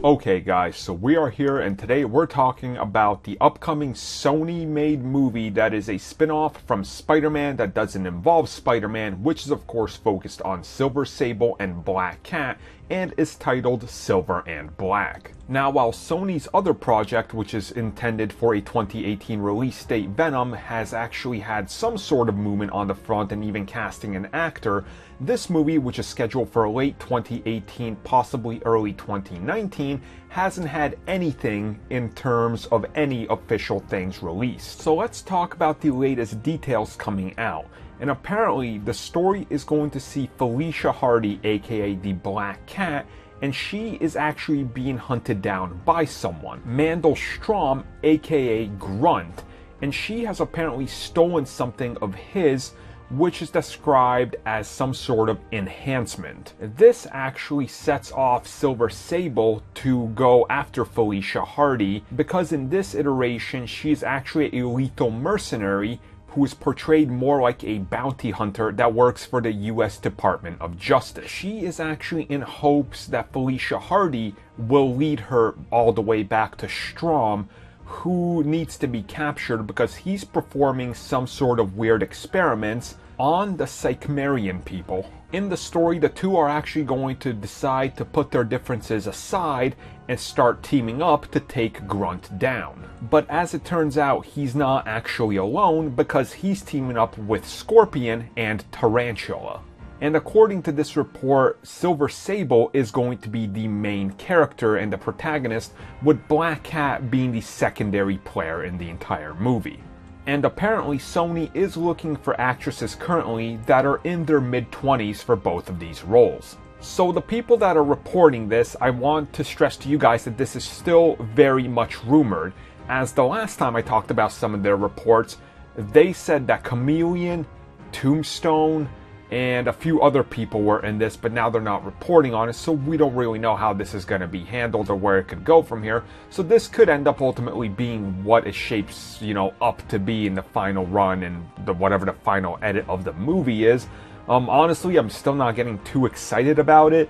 Okay guys, so we are here and today we're talking about the upcoming Sony-made movie that is a spin-off from Spider-Man that doesn't involve Spider-Man, which is of course focused on Silver Sable and Black Cat, and is titled Silver and Black. Now, while Sony's other project, which is intended for a 2018 release date, Venom, has actually had some sort of movement on the front and even casting an actor, this movie, which is scheduled for late 2018, possibly early 2019, hasn't had anything in terms of any official things released. So let's talk about the latest details coming out. And apparently, the story is going to see Felicia Hardy, aka the Black Cat, and she is actually being hunted down by someone, Mandel Strom, aka Grunt, and she has apparently stolen something of his, which is described as some sort of enhancement. This actually sets off Silver Sable to go after Felicia Hardy, because in this iteration she is actually a lethal mercenary who is portrayed more like a bounty hunter that works for the US Department of Justice. She is actually in hopes that Felicia Hardy will lead her all the way back to Strom, who needs to be captured because he's performing some sort of weird experiments on the Psychmerian people. In the story, the two are actually going to decide to put their differences aside and start teaming up to take Grunt down. But as it turns out, he's not actually alone because he's teaming up with Scorpion and Tarantula. And according to this report, Silver Sable is going to be the main character and the protagonist, with Black Cat being the secondary player in the entire movie. And apparently Sony is looking for actresses currently that are in their mid-20s for both of these roles. So the people that are reporting this, I want to stress to you guys that this is still very much rumored, as the last time I talked about some of their reports, they said that Chameleon, Tombstone, and a few other people were in this, but now they're not reporting on it, so we don't really know how this is going to be handled or where it could go from here. So this could end up ultimately being what it shapes, up to be in the final run and whatever the final edit of the movie is. Honestly, I'm still not getting too excited about it.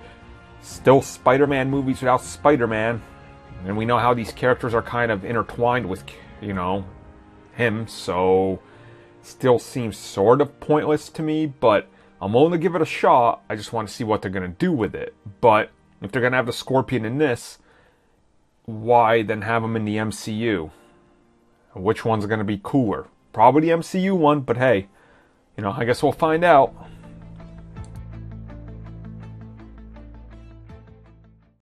Still Spider-Man movies without Spider-Man, and we know how these characters are kind of intertwined with, him, so still seems sort of pointless to me, but I'm willing to give it a shot. I just want to see what they're going to do with it. But if they're going to have the Scorpion in this, why then have him in the MCU? Which one's going to be cooler? Probably the MCU one, but hey, I guess we'll find out.